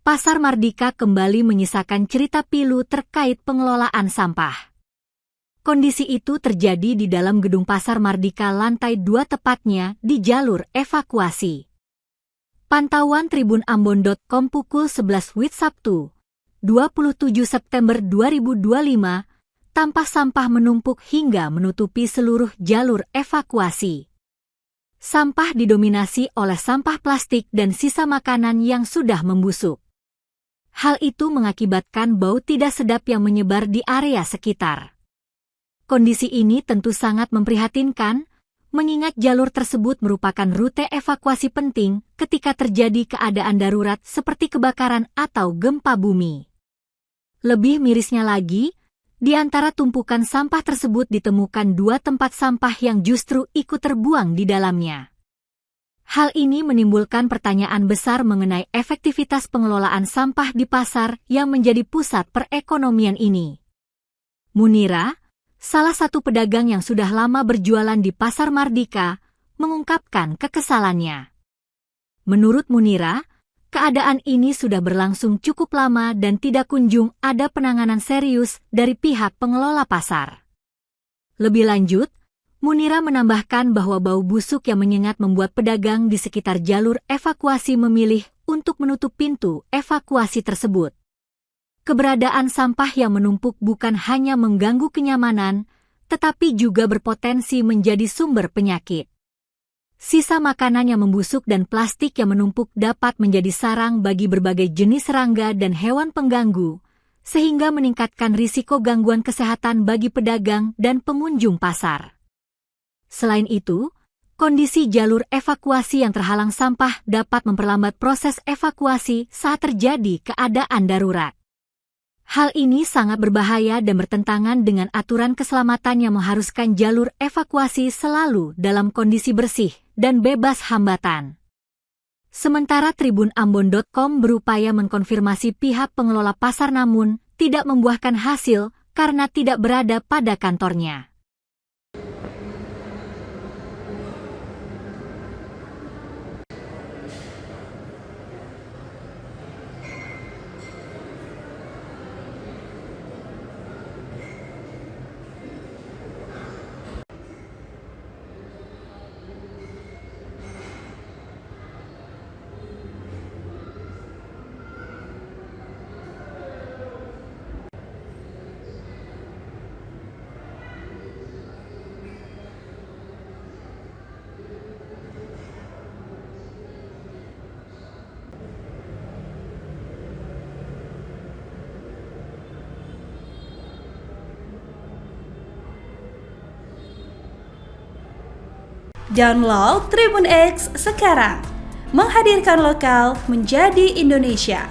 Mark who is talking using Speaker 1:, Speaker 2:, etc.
Speaker 1: Pasar Mardika kembali menyisakan cerita pilu terkait pengelolaan sampah. Kondisi itu terjadi di dalam gedung Pasar Mardika lantai 2 tepatnya di jalur evakuasi. Pantauan tribunambon.com pukul 11 WIB Sabtu, 27 September 2025, tampak sampah menumpuk hingga menutupi seluruh jalur evakuasi. Sampah didominasi oleh sampah plastik dan sisa makanan yang sudah membusuk. Hal itu mengakibatkan bau tidak sedap yang menyebar di area sekitar. Kondisi ini tentu sangat memprihatinkan, mengingat jalur tersebut merupakan rute evakuasi penting ketika terjadi keadaan darurat seperti kebakaran atau gempa bumi. Lebih mirisnya lagi, di antara tumpukan sampah tersebut ditemukan 2 tempat sampah yang justru ikut terbuang di dalamnya. Hal ini menimbulkan pertanyaan besar mengenai efektivitas pengelolaan sampah di pasar yang menjadi pusat perekonomian ini. Munira, salah satu pedagang yang sudah lama berjualan di Pasar Mardika, mengungkapkan kekesalannya. Menurut Munira, keadaan ini sudah berlangsung cukup lama dan tidak kunjung ada penanganan serius dari pihak pengelola pasar. Lebih lanjut, Munira menambahkan bahwa bau busuk yang menyengat membuat pedagang di sekitar jalur evakuasi memilih untuk menutup pintu evakuasi tersebut. Keberadaan sampah yang menumpuk bukan hanya mengganggu kenyamanan, tetapi juga berpotensi menjadi sumber penyakit. Sisa makanan yang membusuk dan plastik yang menumpuk dapat menjadi sarang bagi berbagai jenis serangga dan hewan pengganggu, sehingga meningkatkan risiko gangguan kesehatan bagi pedagang dan pengunjung pasar. Selain itu, kondisi jalur evakuasi yang terhalang sampah dapat memperlambat proses evakuasi saat terjadi keadaan darurat. Hal ini sangat berbahaya dan bertentangan dengan aturan keselamatan yang mengharuskan jalur evakuasi selalu dalam kondisi bersih dan bebas hambatan. Sementara tribunambon.com berupaya mengkonfirmasi pihak pengelola pasar namun tidak membuahkan hasil karena tidak berada pada kantornya.
Speaker 2: Download Tribun X sekarang, menghadirkan lokal menjadi Indonesia.